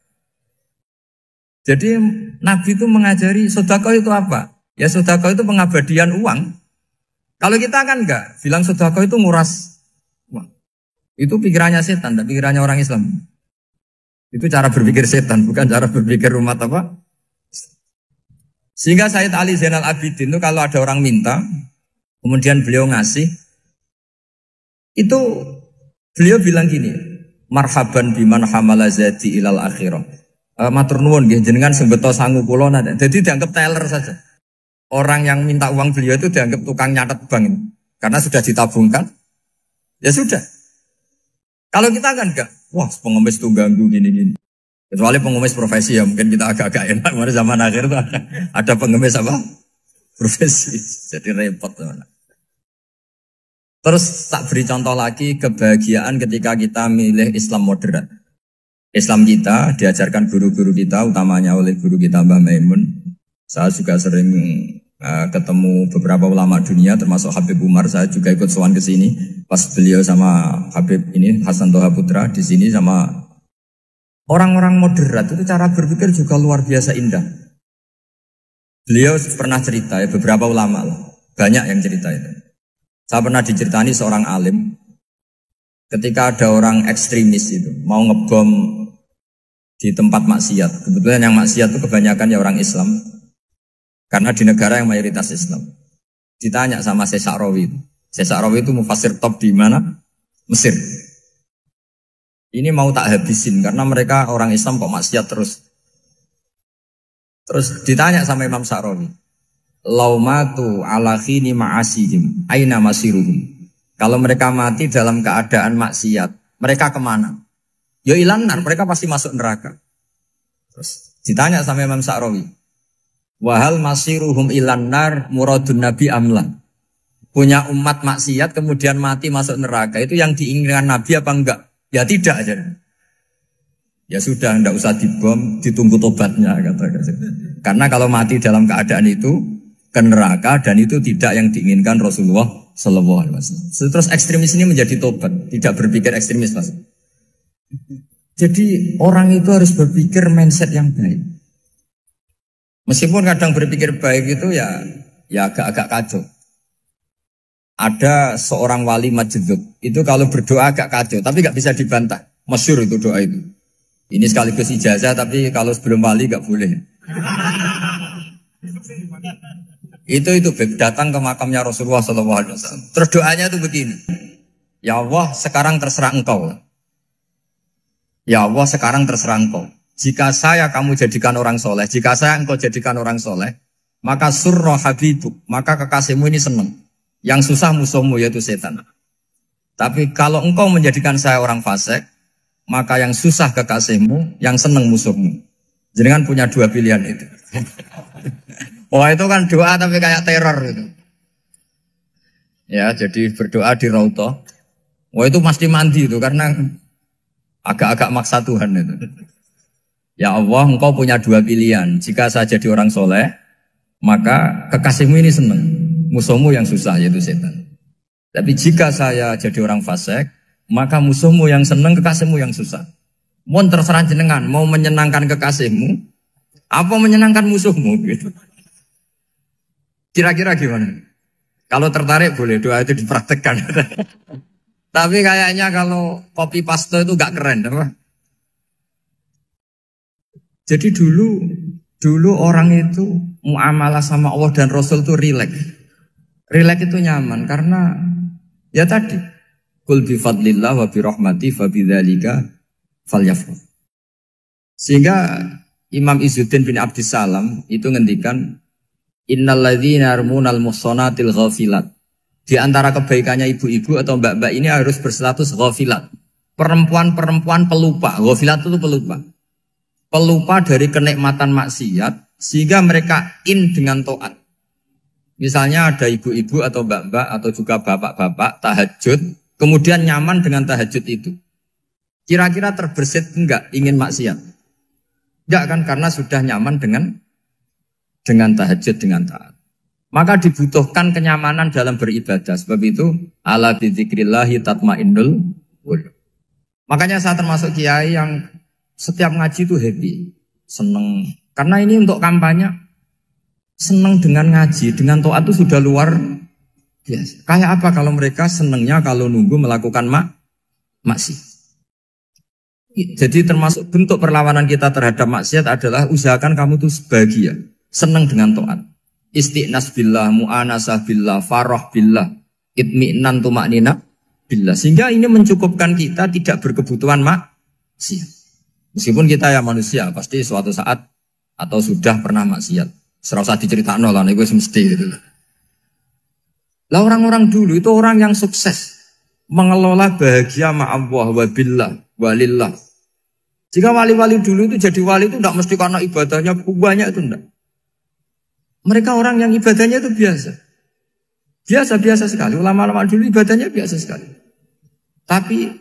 Jadi Nabi itu mengajari sedekah itu apa? Ya sedekah itu pengabadian uang. Kalau kita kan enggak, bilang sedekah itu nguras uang. Itu pikirannya setan, dan pikirannya orang Islam. Itu cara berpikir setan, bukan cara berpikir umat apa. Sehingga Sayyid Ali Zainal Abidin itu kalau ada orang minta, kemudian beliau ngasih, itu beliau bilang gini, marhaban biman hamala zati ilal akhirah. Matur nuwun nggih jenengan sing beto sangu kula nate. Jadi dianggap teller saja. Orang yang minta uang beliau itu dianggap tukang nyatet bank ini. Karena sudah ditabungkan. Ya sudah. Kalau kita kan enggak, wah pengemis itu ganggu gini-gini. Kecuali pengemis profesi ya mungkin kita agak-agak enak. Karena zaman akhir itu ada pengemis apa? Profesi. Jadi repot teman. Terus tak beri contoh lagi kebahagiaan ketika kita milih Islam moderat. Islam kita diajarkan guru-guru kita, utamanya oleh guru kita Mbah Maimun. Saya juga sering ketemu beberapa ulama dunia, termasuk Habib Umar. Saya juga ikut sowan ke sini pas beliau sama Habib ini Hasan Toha Putra di sini sama orang-orang moderat. Itu cara berpikir juga luar biasa indah. Beliau pernah cerita ya, beberapa ulama lah, banyak yang cerita itu. Saya pernah diceritani seorang alim ketika ada orang ekstremis itu mau ngebom di tempat maksiat. Kebetulan yang maksiat itu kebanyakan ya orang Islam. Karena di negara yang mayoritas Islam. Ditanya sama Syekh Sa'rawi. Syekh Sa'rawi itu mufassir top di mana? Mesir. Ini mau tak habisin karena mereka orang Islam kok maksiat terus. Terus ditanya sama Imam Sa'rawi. Laumatu ala khini ma'asihim aina masiruhum. Kalau mereka mati dalam keadaan maksiat, mereka kemana? Ya ilanar, mereka pasti masuk neraka. Terus ditanya sama Imam Sa'rawi, wahal masiruhum ilanar muradun nabi amlan. Punya umat maksiat kemudian mati masuk neraka, itu yang diinginkan Nabi apa enggak? Ya tidak aja. Ya sudah, enggak usah dibom, ditunggu tobatnya kata. Karena kalau mati dalam keadaan itu ke neraka dan itu tidak yang diinginkan Rasulullah Sallallahu Alaihi Wasallam. Terus ekstremis ini menjadi tobat, tidak berpikir ekstremis mas. Jadi orang itu harus berpikir mindset yang baik. Meskipun kadang berpikir baik itu ya agak-agak kacau. Ada seorang wali majdud itu kalau berdoa agak kacau, tapi nggak bisa dibantah. Masyhur itu doa itu. Ini sekaligus ijazah, tapi kalau sebelum wali nggak boleh. Itu datang ke makamnya Rasulullah SAW. Terus doanya itu begini. Ya Allah, sekarang terserah engkau. Ya Allah, sekarang terserah engkau. Jika saya kamu jadikan orang soleh, jika saya engkau jadikan orang soleh, maka surra habibuk, maka kekasihmu ini senang. Yang susah musuhmu yaitu setan. Tapi kalau engkau menjadikan saya orang fasik, maka yang susah kekasihmu, yang senang musuhmu. Jadi kan punya dua pilihan itu. Wah itu kan doa tapi kayak teror itu. Ya jadi berdoa di Raudhah. Wah itu mesti mandi itu karena agak-agak maksa Tuhan itu. Ya Allah, engkau punya dua pilihan. Jika saya jadi orang soleh, maka kekasihmu ini senang. Musuhmu yang susah, yaitu setan. Tapi jika saya jadi orang fasik, maka musuhmu yang senang, kekasihmu yang susah. Mohon terserah jenengan, mau menyenangkan kekasihmu, apa menyenangkan musuhmu? Gitu. Kira-kira gimana? Kalau tertarik boleh doa itu dipraktekkan. Tapi kayaknya kalau copy paste itu gak keren, apa? Jadi dulu orang itu muamalah sama Allah dan Rasul itu rileks. Rileks itu nyaman karena ya tadi kul bi fadlillah wa bi rahmati fa bidzalika falyafrah. Sehingga Imam Izzuddin bin Abdissalam itu ngendikan innalladzina yarmunal muhsanatil ghafilat. Di antara kebaikannya ibu-ibu atau mbak-mbak ini harus berstatus ghafilat. Perempuan-perempuan pelupa. Ghafilat itu pelupa. pelupa dari kenikmatan maksiat sehingga mereka dengan taat. Misalnya ada ibu-ibu atau mbak-mbak atau juga bapak-bapak tahajud, kemudian nyaman dengan tahajud itu. Kira-kira terbersit enggak ingin maksiat? Enggak kan, karena sudah nyaman dengan tahajud, dengan taat. Maka dibutuhkan kenyamanan dalam beribadah. Sebab itu ala bidzikrillahi tatmainnul qulub. Makanya saya termasuk kiai yang setiap ngaji itu happy, seneng. Karena ini untuk kampanye, seneng dengan ngaji, dengan taat itu sudah luar biasa. Kayak apa kalau mereka senengnya kalau nunggu melakukan maksiat. Jadi termasuk bentuk perlawanan kita terhadap maksiat adalah usahakan kamu tuh bahagia, seneng dengan taat. Istiqnas billah, mu'anasah billah, farah billah, itmi'nan tumaknina billah. Sehingga ini mencukupkan kita tidak berkebutuhan maksiat. Meskipun kita ya manusia, pasti suatu saat atau sudah pernah maksiat. Serasa diceritakan lah, ini gue mesti gitu. Lah orang-orang dulu itu orang yang sukses mengelola bahagia ma'allah wa billah walillah. Jika wali-wali dulu itu jadi wali itu tidak mesti karena ibadahnya banyak, itu enggak. Mereka orang yang ibadahnya itu biasa. Biasa-biasa sekali. Ulama-ulama dulu ibadahnya biasa sekali. Tapi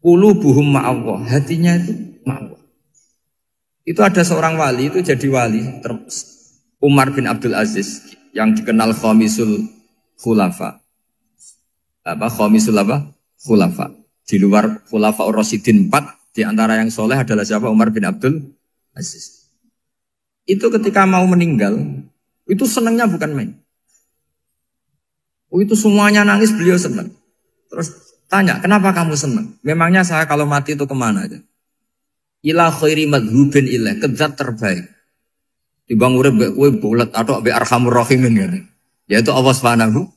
qulubuhum ma'allah, hatinya itu ma'allah. Itu ada seorang wali itu jadi wali, Umar bin Abdul Aziz yang dikenal khamisul khulafa. Khamisul khulafa. Di luar khulafa ar-rasyidin 4, di antara yang soleh adalah siapa? Umar bin Abdul Aziz. Itu ketika mau meninggal, itu senangnya bukan main. Itu semuanya nangis, beliau senang. Terus tanya, kenapa kamu senang? Memangnya saya kalau mati itu kemana aja? Ila khairi madhubin ilah, kezat terbaik. Dibang urip mbek kowe bulet atau mbek arhamur rahimin kan. Yaitu Allah Subhanahu.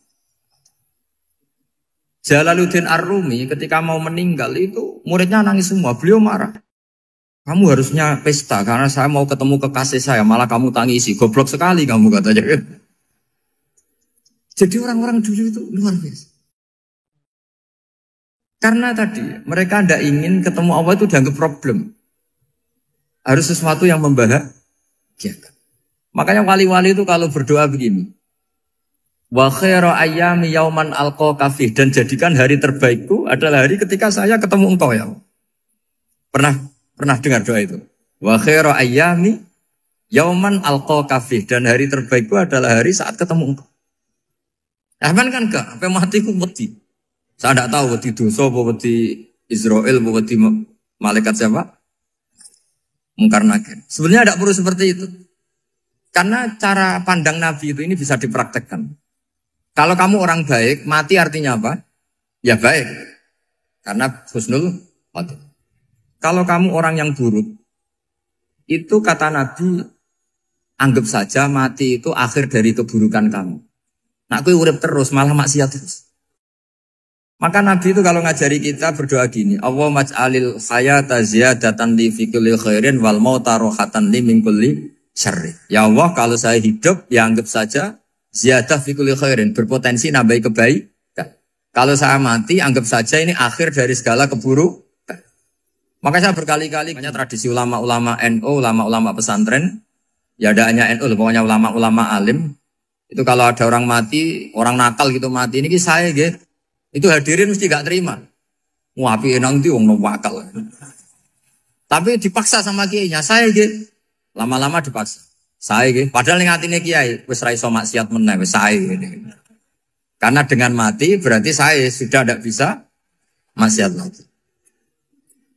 Jalaluddin Ar-Rumi ketika mau meninggal itu muridnya nangis semua, beliau marah. Kamu harusnya pesta karena saya mau ketemu kekasih saya, malah kamu tangisi, goblok sekali kamu katanya. Jadi orang-orang dulu itu luar biasa. Karena tadi mereka tidak ingin ketemu Allah itu dianggap problem. Harus sesuatu yang membahagiakan. Makanya wali-wali itu kalau berdoa begini. Wa khairu ayyami yauman alqa kafih, dan jadikan hari terbaikku adalah hari ketika saya ketemu engkau ya. Pernah dengar doa itu? Wa khairu ayyami yauman alqa kafih, dan hari terbaikku adalah hari saat ketemu engkau. Aman kan enggak? Sampai mati ku wedi. Saya tidak tahu wedi dosa apa wedi Israel apa wedi malaikat siapa? Mungkar nakir. Sebenarnya tidak perlu seperti itu. Karena cara pandang Nabi itu ini bisa dipraktekkan. Kalau kamu orang baik, mati artinya apa? Ya baik. Karena husnul khotimah. Kalau kamu orang yang buruk, itu kata Nabi, anggap saja mati itu akhir dari keburukan kamu. Nah, aku urip terus, malah maksiat terus. Maka Nabi itu kalau ngajari kita berdoa gini, Allah maj'alil hayata ziyadatan li fi kulli khairin wal mauta rohatan li min kulli syarri. Ya Allah, kalau saya hidup, ya anggap saja ziyadah fi kulli khairin, berpotensi nambahi kebaikan. Kalau saya mati, anggap saja ini akhir dari segala keburukan. Maka saya berkali-kali, banyak tradisi ulama-ulama NU, ulama-ulama pesantren, ya ada hanya NU, pokoknya ulama-ulama alim. Itu kalau ada orang mati, orang nakal gitu mati, ini saya gitu. Itu hadirin mesti gak terima. Wapi enang itu wong wakal. Tapi dipaksa sama kiainya, saya gitu. Lama-lama dipaksa. Saya gitu. Padahal yang hatinya kiai, wis ra iso maksiat meneh, wis saya gitu. Karena dengan mati berarti saya sudah tidak bisa maksiat lagi.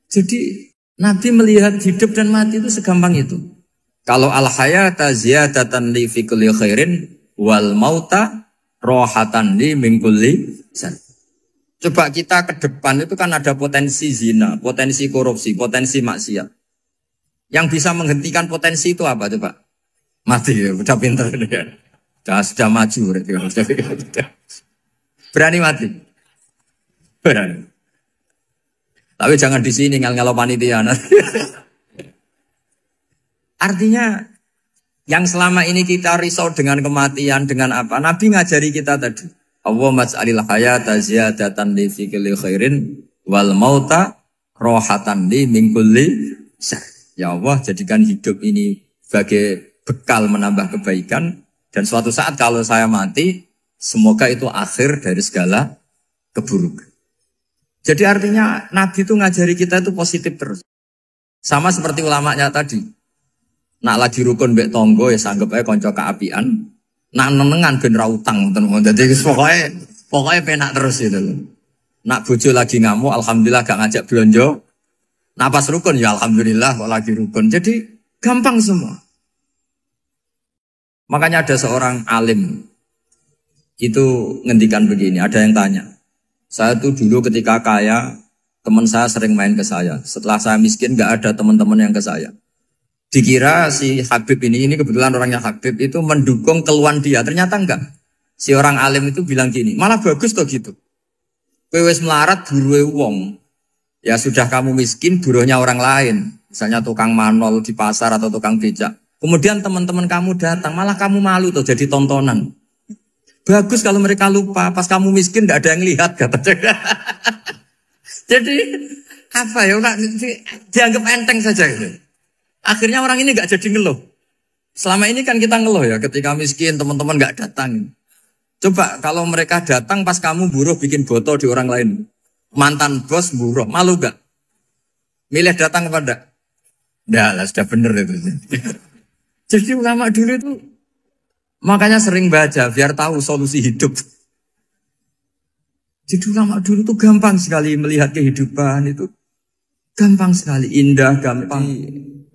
Jadi Nabi melihat hidup dan mati itu segampang itu. Kalau al-hayata ziyadatan li fi kulli khairin wal mauta rohatan li min kulli syarr. Coba kita ke depan itu kan ada potensi zina, potensi korupsi, potensi maksiat. Yang bisa menghentikan potensi itu apa coba? Mati ya, udah pintar ya. Sudah maju berarti. Berani mati. Berani. Tapi jangan di sini ngel-ngelo panitia. Artinya yang selama ini kita risau dengan kematian, dengan apa? Nabi ngajari kita tadi. Allah maj'alil hayata ziyadatan li fi kulli khairin wal mauta rohatan li min kulli syarr. Ya Allah, jadikan hidup ini sebagai bekal menambah kebaikan. Dan suatu saat kalau saya mati, semoga itu akhir dari segala keburukan. Jadi artinya Nabi itu ngajari kita itu positif terus. Sama seperti ulamanya tadi. Nak lagi rukun mbek tonggo ya sanggep ae kanca keapian. Nak nenengan ben ra utang ngoten. Dadi pokoknya penak terus itu loh. Nak bojo lagi ngamuk, alhamdulillah gak ngajak belanja. Nak pas rukun ya alhamdulillah kok lagi rukun. Jadi gampang semua. Makanya ada seorang alim itu ngendikan begini, ada yang tanya. Saya tuh dulu ketika kaya, teman saya sering main ke saya. Setelah saya miskin gak ada teman-teman yang ke saya. Dikira si Habib ini kebetulan orangnya Habib itu mendukung keluhan dia. Ternyata enggak. Si orang alim itu bilang gini, malah bagus kok gitu. Kowe wis melarat buruhe wong. Ya sudah kamu miskin buruhnya orang lain. Misalnya tukang manol di pasar atau tukang becak. Kemudian teman-teman kamu datang, malah kamu malu tuh jadi tontonan. Bagus kalau mereka lupa, pas kamu miskin tidak ada yang lihat katanya. Jadi apa ya, dianggap enteng saja gitu. Akhirnya orang ini nggak jadi ngeluh. Selama ini kan kita ngeluh ya, ketika miskin teman-teman nggak datang. Coba kalau mereka datang pas kamu buruh bikin botol di orang lain, mantan bos buruh, malu gak? Milih datang kepada? Nggak lah, sudah bener itu. Jadi ulama dulu itu makanya sering baca biar tahu solusi hidup. Jadi ulama dulu itu gampang sekali melihat kehidupan itu. Gampang sekali, indah, gampang.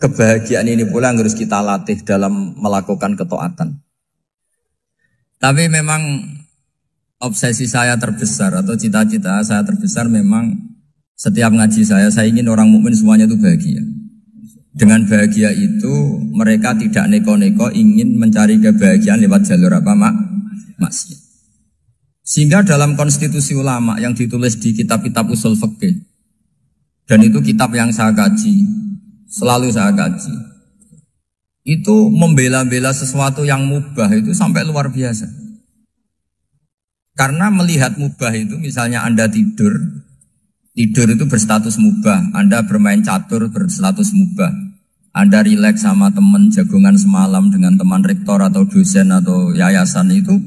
Kebahagiaan ini pula yang harus kita latih dalam melakukan ketaatan. Tapi memang obsesi saya terbesar atau cita-cita saya terbesar memang setiap ngaji saya ingin orang mukmin semuanya itu bahagia. Dengan bahagia itu mereka tidak neko-neko ingin mencari kebahagiaan lewat jalur apa maksiat. Sehingga dalam konstitusi ulama yang ditulis di kitab-kitab usul fikih, dan itu kitab yang saya kaji, selalu saya kaji, itu membela-bela sesuatu yang mubah itu sampai luar biasa. Karena melihat mubah itu, misalnya Anda tidur itu berstatus mubah. Anda bermain catur berstatus mubah. Anda rileks sama teman jagongan semalam dengan teman rektor atau dosen atau yayasan itu,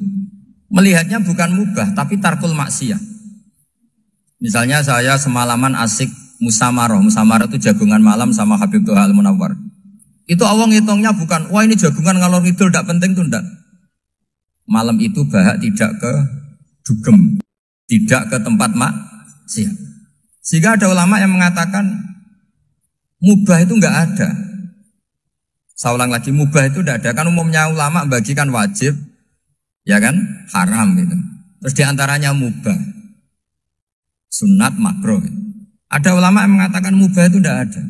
melihatnya bukan mubah tapi tarkul maksiyah. Misalnya saya semalaman asik musamarah itu jagongan malam sama Habib Toha Al-Munawwar. Itu awang hitungnya bukan, wah ini jagongan ngalor ngidul tidak penting tuh enggak. Malam itu bahak tidak ke dugem, tidak ke tempat maksiat. Sehingga ada ulama yang mengatakan mubah itu enggak ada. Saya ulang lagi, mubah itu enggak ada. Kan umumnya ulama bagikan wajib, ya kan, haram gitu. Terus diantaranya mubah, sunat, makruh. Ada ulama yang mengatakan mubah itu enggak ada.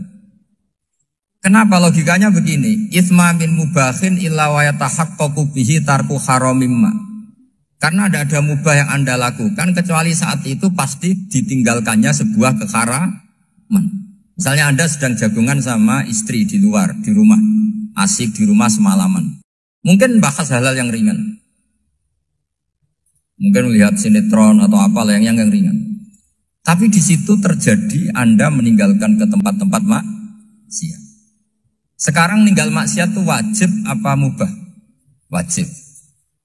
Kenapa? Logikanya begini, itsma min mubahin illa wa yatahaqqaqu bihi tarku haramimma. Karena tidak ada mubah yang Anda lakukan kecuali saat itu pasti ditinggalkannya sebuah keharaman. Misalnya Anda sedang jagungan sama istri di luar, di rumah, asik di rumah semalaman. Mungkin bahas hal-hal yang ringan. Mungkin melihat sinetron atau apa yang ringan. Tapi di situ terjadi Anda meninggalkan ke tempat-tempat maksiat. Sekarang ninggal maksiat itu wajib apa mubah? Wajib.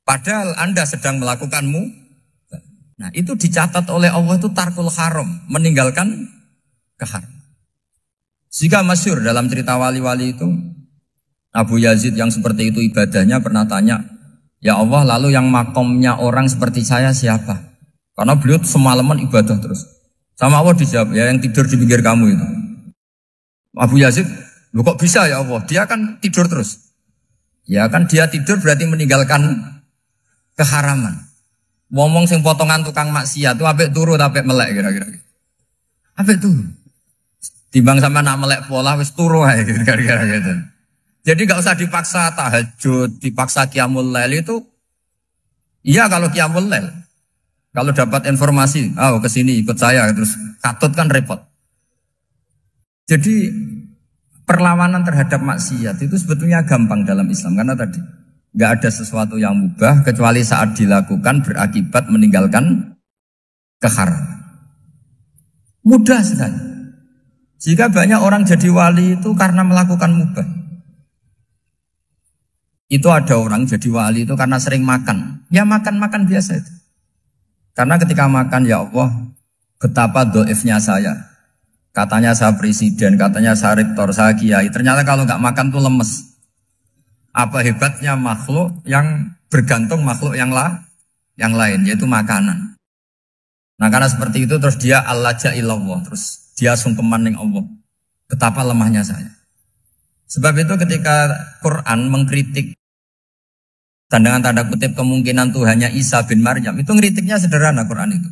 Padahal Anda sedang melakukanmu. Nah itu dicatat oleh Allah itu tarkul haram, meninggalkan keharam. Jika masyhur dalam cerita wali-wali itu, Abu Yazid yang seperti itu ibadahnya pernah tanya, ya Allah lalu yang makomnya orang seperti saya siapa? Karena beliau semalaman ibadah terus. Sama Allah dijawab, ya yang tidur di pinggir kamu itu. Abu Yazid, loh kok bisa ya Allah? Dia kan tidur terus. Ya kan dia tidur berarti meninggalkan keharaman. Ngomong sing potongan tukang maksiat itu apik turu apik melek kira-kira. Apik turu. Timbang sama nak melek pola wis turu ae kira-kira gitu. Jadi enggak usah dipaksa tahajud, dipaksa qiyamul lail itu. Iya kalau qiyamul lail. Kalau dapat informasi, ke sini ikut saya terus katut kan repot. Jadi perlawanan terhadap maksiat itu sebetulnya gampang dalam Islam karena tadi nggak ada sesuatu yang mubah kecuali saat dilakukan berakibat meninggalkan keharaman. Mudah sekali. Jika banyak orang jadi wali itu karena melakukan mubah. Itu ada orang jadi wali itu karena sering makan. Ya makan-makan biasa itu. Karena ketika makan, ya Allah, betapa doifnya saya. Katanya saya presiden, katanya saya rektor, saya kiai. Ternyata kalau nggak makan tuh lemes. Apa hebatnya makhluk yang bergantung makhluk yang lain, yaitu makanan. Nah karena seperti itu terus dia al-laja ilallah, terus dia sungkeman ning Allah. Betapa lemahnya saya. Sebab itu ketika Quran mengkritik dan dengan tanda kutip kemungkinan Tuhannya Isa bin Maryam, itu ngeritiknya sederhana Quran itu.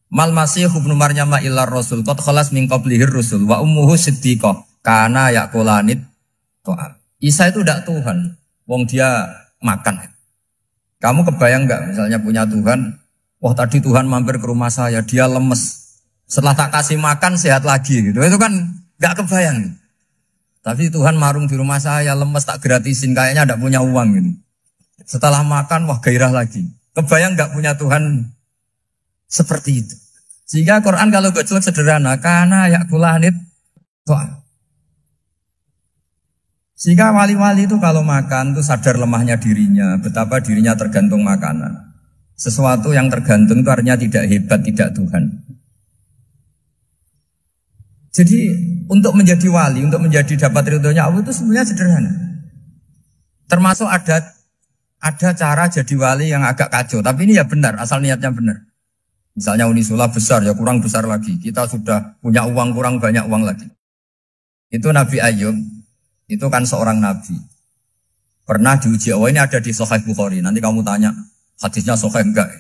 Mal masih ibnu Maryam illa rasul qad khalas min qablihir rusul wa ummuhu siddiqah kana yaqulanit ta'am. Isa itu tidak Tuhan, wong dia makan. Kamu kebayang nggak misalnya punya Tuhan, wah tadi Tuhan mampir ke rumah saya, dia lemes. Setelah tak kasih makan sehat lagi gitu. Itu kan nggak kebayang. Tapi Tuhan marung di rumah saya, lemes tak gratisin, kayaknya tidak punya uang gitu. Setelah makan, wah gairah lagi. Kebayang nggak punya Tuhan seperti itu. Sehingga Quran kalau gejolak sederhana, karena yakulanit tuh. Sehingga wali-wali itu kalau makan itu sadar lemahnya dirinya, betapa dirinya tergantung makanan. Sesuatu yang tergantung itu artinya tidak hebat, tidak Tuhan. Jadi untuk menjadi wali, untuk menjadi dapat ridhonya Allah itu sebenarnya sederhana. Termasuk ada cara jadi wali yang agak kacau, tapi ini ya benar, asal niatnya benar. Misalnya Unisula besar, ya kurang besar lagi. Kita sudah punya uang, kurang banyak uang lagi. Itu Nabi Ayub, itu kan seorang nabi. Pernah diuji, oh ini ada di Sahih Bukhari. Nanti kamu tanya, hadisnya Sahih enggak?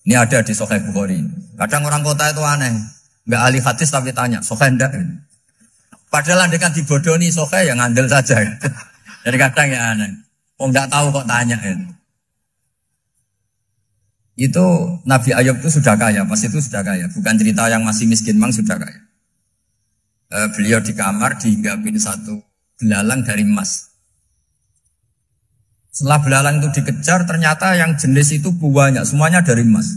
Ini ada di Sahih Bukhari. Kadang orang kota itu aneh. Enggak ahli hadis tapi tanya, Sahih enggak? Padahal andekan dibodoni Sahih, ya ngandel saja. Jadi kadang ya aneh. Oh enggak tahu kok tanya. Itu Nabi Ayub itu sudah kaya, pas itu sudah kaya. Bukan cerita yang masih miskin, memang sudah kaya. Beliau di kamar dihinggapin satu belalang dari emas. Setelah belalang itu dikejar, ternyata yang jenis itu banyak, semuanya dari emas.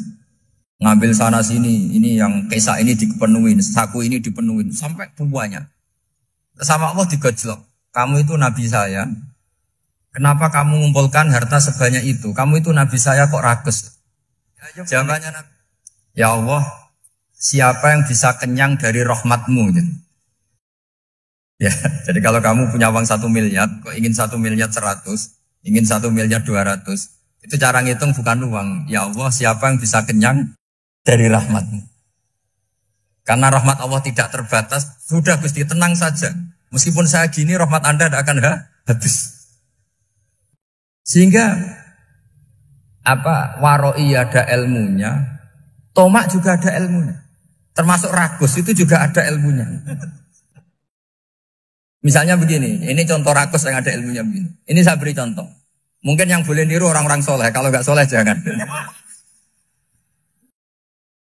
Ngambil sana sini, ini yang kesak ini dipenuhin, saku ini dipenuhin, sampai buahnya. Sama Allah digojlok. Kamu itu nabi saya. Kenapa kamu mengumpulkan harta sebanyak itu? Kamu itu nabi saya kok rakus? Jawabannya Nabi, ya Allah, siapa yang bisa kenyang dari rahmatmu? Ya, jadi kalau kamu punya uang 1 miliar, kok ingin 1 miliar 100, ingin 1 miliar 200, itu cara ngitung bukan uang. Ya Allah, siapa yang bisa kenyang dari rahmatmu? Karena rahmat Allah tidak terbatas, sudah Gusti tenang saja. Meskipun saya gini, rahmat Anda tidak akan habis. Sehingga waroi ada ilmunya, tomak juga ada ilmunya. Termasuk ragus itu juga ada ilmunya. Misalnya begini, ini contoh rakus yang ada ilmunya begini. Ini saya beri contoh. Mungkin yang boleh niru orang-orang soleh, kalau nggak soleh jangan.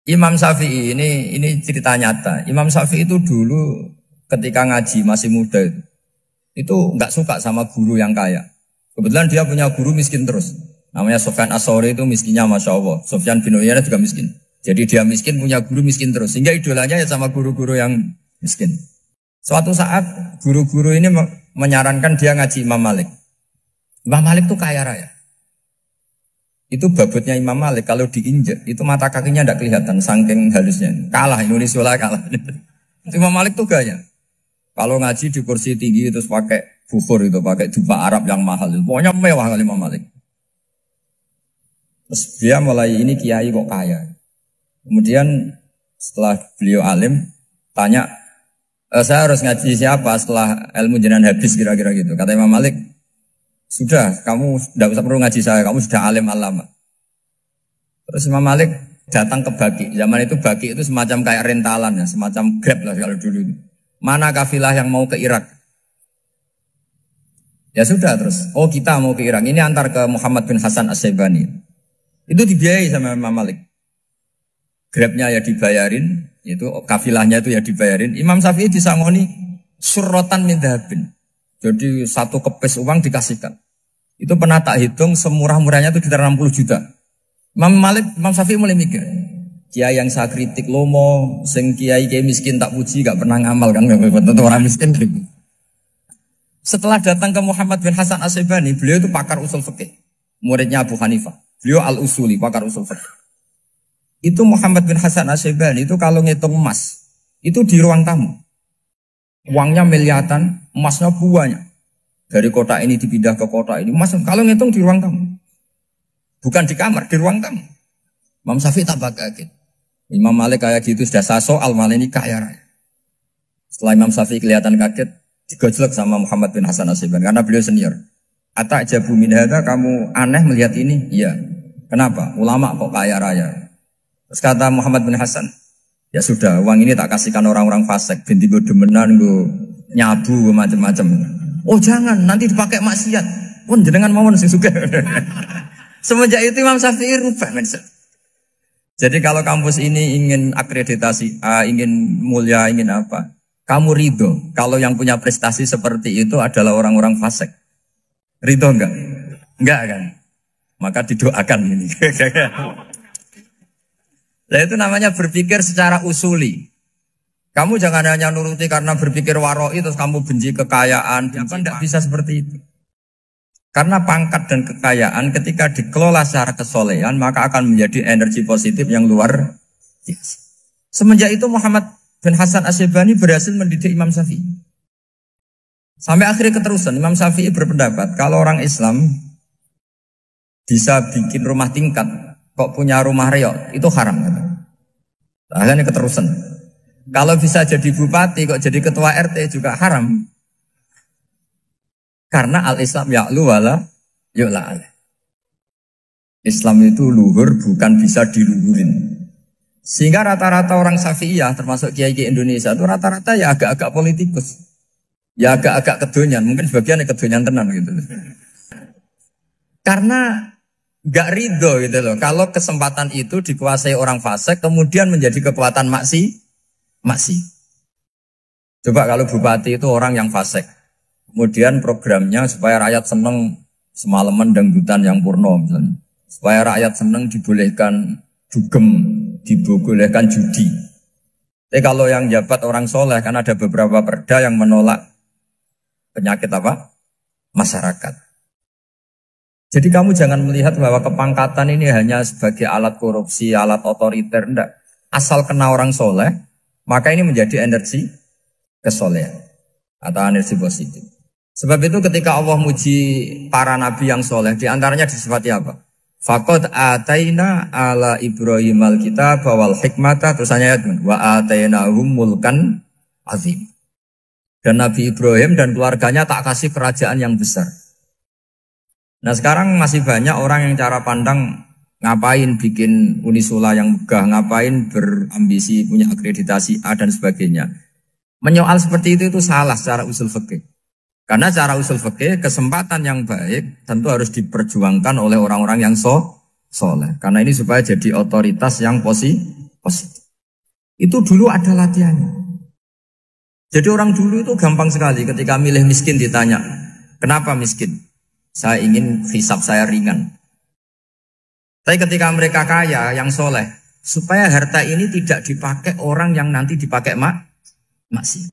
Imam Syafi'i ini cerita nyata. Imam Syafi'i itu dulu ketika ngaji masih muda itu nggak suka sama guru yang kaya. Kebetulan dia punya guru miskin terus. Namanya Sufyan As-Tsauri, itu miskinnya Masya Allah. Sufyan bin Uyainah juga miskin. Jadi dia miskin, punya guru miskin terus. Sehingga idolanya ya sama guru-guru yang miskin. Suatu saat guru-guru ini menyarankan dia ngaji Imam Malik. Imam Malik itu kaya raya. Itu babutnya Imam Malik, kalau diinjek itu mata kakinya tidak kelihatan, saking halusnya. Kalah, Indonesia lah kalah. Imam Malik tuh gaya. Kalau ngaji di kursi tinggi terus pakai bukhur itu, pakai dupa Arab yang mahal. Pokoknya mewah kali Imam Malik. Terus dia mulai, ini kiai kok kaya. Kemudian setelah beliau alim, tanya, saya harus ngaji siapa setelah ilmu jenengan habis kira-kira gitu. Kata Imam Malik, sudah, kamu tidak usah perlu ngaji saya, kamu sudah alim alama. Terus Imam Malik datang ke Baki. Zaman itu Baki itu semacam kayak rentalan ya, semacam Grab lah kalau dulu. Mana kafilah yang mau ke Irak? Ya sudah terus, oh kita mau ke Irak. Ini antar ke Muhammad bin Hasan As-Syaibani. Itu dibiayai sama Imam Malik. Grabnya ya dibayarin, itu kafilahnya itu ya dibayarin. Imam Syafi'i disangoni surrotan min dhahabin. Jadi satu kepes uang dikasihkan. Itu pernah tak hitung semurah-murahnya itu sekitar 60 juta. Imam Syafi'i mulai mikir, Kiai yang saya kritik lomo, sing kiai miskin tak puji, gak pernah ngamal kan, tentu orang miskin. Setelah datang ke Muhammad bin Hasan Asy'ibani, beliau itu pakar usul fikih, muridnya Abu Hanifah. Beliau al-usuli, pakar usul fikih. Itu Muhammad bin Hasan Asy'ibani itu kalau ngitung emas, itu di ruang tamu. Uangnya miliaran, emasnya banyak. Dari kota ini dipindah ke kota ini, emas kalau ngitung di ruang tamu. Bukan di kamar, di ruang tamu. Imam Syafi'i tambah kaget. Imam Malik kayak gitu sudah soal malah ini kaya raya. Setelah Imam Syafi'i kelihatan kaget, digojlok sama Muhammad bin Hasan Asy'ibani karena beliau senior. Atajabu min hadza, kamu aneh melihat ini? Iya. Kenapa? Ulama kok kaya raya. Terus kata Muhammad bin Hasan, ya sudah, uang ini tak kasihkan orang-orang fasik, binti gue demenan, gue nyabu, gue macam-macam. Oh jangan, nanti dipakai maksiat. Pun jenengan mawon sing sugih. Semenjak itu Imam Syafi'i rubah mindset. Jadi kalau kampus ini ingin akreditasi A, ingin mulia, ingin apa, kamu ridho kalau yang punya prestasi seperti itu adalah orang-orang fasik. Ridho enggak? Enggak kan? Maka didoakan ini. Nah itu namanya berpikir secara usuli. Kamu jangan hanya nuruti karena berpikir waroi terus kamu benci kekayaan. Tidak bisa seperti itu. Karena pangkat dan kekayaan ketika dikelola secara kesolehan maka akan menjadi energi positif yang luar biasa. Semenjak itu Muhammad bin Hasan Asy'ibani berhasil mendidik Imam Syafi'i. Sampai akhirnya keterusan Imam Syafi'i berpendapat kalau orang Islam bisa bikin rumah tingkat kok punya rumah reok itu haram. Akhirnya keterusan. Kalau bisa jadi bupati kok jadi ketua RT juga haram. Karena al-Islam ya'lu wala yu'la alaih. Islam itu luhur bukan bisa diluhurin. Sehingga rata-rata orang Syafi'iyah termasuk kiai-kiai Indonesia itu rata-rata ya agak-agak politikus. Ya agak-agak kedonyan, mungkin sebagian kedonyan tenan gitu. Karena gak ridho gitu loh. Kalau kesempatan itu dikuasai orang fasik kemudian menjadi kekuatan maksi. Coba kalau bupati itu orang yang fasik. Kemudian programnya supaya rakyat seneng semalaman dangdutan yang purno misalnya. Supaya rakyat seneng dibolehkan dugem, dibolehkan judi. Tapi kalau yang jabat orang soleh kan ada beberapa perda yang menolak penyakit apa? Masyarakat. Jadi kamu jangan melihat bahwa kepangkatan ini hanya sebagai alat korupsi, alat otoriter. Enggak. Asal kena orang soleh, maka ini menjadi energi kesolehan atau energi positif. Sebab itu ketika Allah muji para nabi yang soleh, diantaranya disifati apa? Faqad ataina ala Ibrahim al-kitab wal hikmata, terus ayat wa atainahum mulkan azim. Dan Nabi Ibrahim dan keluarganya tak kasih kerajaan yang besar. Nah sekarang masih banyak orang yang cara pandang ngapain bikin unisula yang megah, ngapain berambisi punya akreditasi A dan sebagainya. Menyoal seperti itu salah secara usul fikih. Karena cara usul fikih kesempatan yang baik tentu harus diperjuangkan oleh orang-orang yang soleh. Karena ini supaya jadi otoritas yang positif. Itu dulu ada latihannya. Jadi orang dulu itu gampang sekali ketika milih miskin ditanya, kenapa miskin? Saya ingin hisab saya ringan. Tapi ketika mereka kaya yang soleh, supaya harta ini tidak dipakai orang yang nanti dipakai maksiat.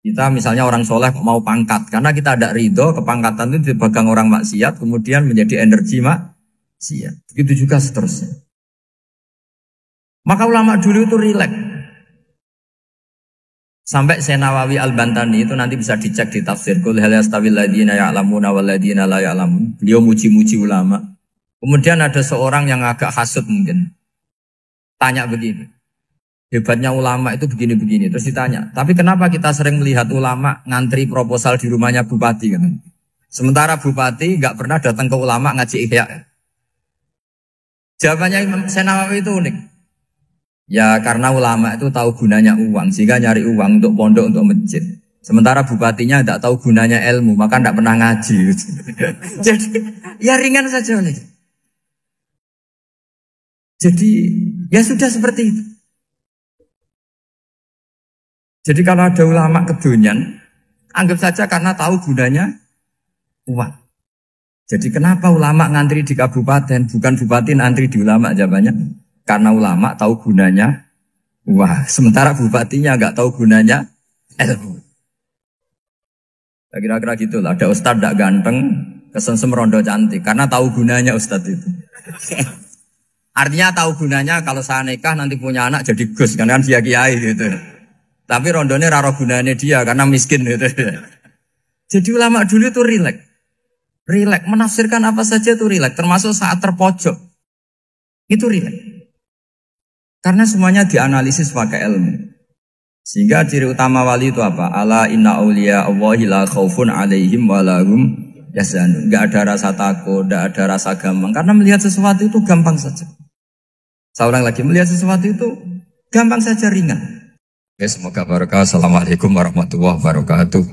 Kita misalnya orang soleh mau pangkat, karena kita ada ridho, kepangkatan itu dipegang orang maksiat, kemudian menjadi energi maksiat. Begitu juga seterusnya. Maka ulama dulu itu rileks. Sampai Nawawi Al-Bantani itu nanti bisa dicek di tafsir. Qul hal yastawil ladzina ya'lamuna wal ladzina la ya'lamun. Beliau muji-muji ulama. Kemudian ada seorang yang agak hasut mungkin. Tanya begini. Hebatnya ulama itu begini-begini. Terus ditanya, tapi kenapa kita sering melihat ulama ngantri proposal di rumahnya bupati? Kan? Sementara bupati nggak pernah datang ke ulama ngaji ihya. Jawabannya Imam Nawawi itu unik. Ya karena ulama itu tahu gunanya uang, sehingga nyari uang untuk pondok, untuk masjid. Sementara bupatinya tidak tahu gunanya ilmu, maka tidak pernah ngaji. Jadi ya ringan saja. Jadi ya sudah seperti itu. Jadi kalau ada ulama kedonyan, anggap saja karena tahu gunanya uang. Jadi kenapa ulama ngantri di kabupaten, bukan bupati ngantri di ulama? Jawabannya karena ulama tahu gunanya. Wah, sementara bupatinya nggak tahu gunanya ilmu. Kira-kira gitu lah. Ada ustadz tidak ganteng, kesensem rondo cantik, karena tahu gunanya ustadz itu. Artinya tahu gunanya kalau saya nikah nanti punya anak jadi gus, kan via kiai gitu. Tapi rondonya raro gunanya dia karena miskin gitu. Jadi ulama dulu itu rileks. Rileks, menafsirkan apa saja itu rileks, termasuk saat terpojok. Itu rileks. Karena semuanya dianalisis pakai ilmu. Sehingga ciri utama wali itu apa? Ala inna awliya Allahi la khawfun alaihim walahum yahzanun. Enggak ada rasa takut, enggak ada rasa gampang. Karena melihat sesuatu itu gampang saja. Saya ulang lagi, melihat sesuatu itu gampang saja, ringan. Oke, semoga barokah. Assalamualaikum warahmatullahi wabarakatuh.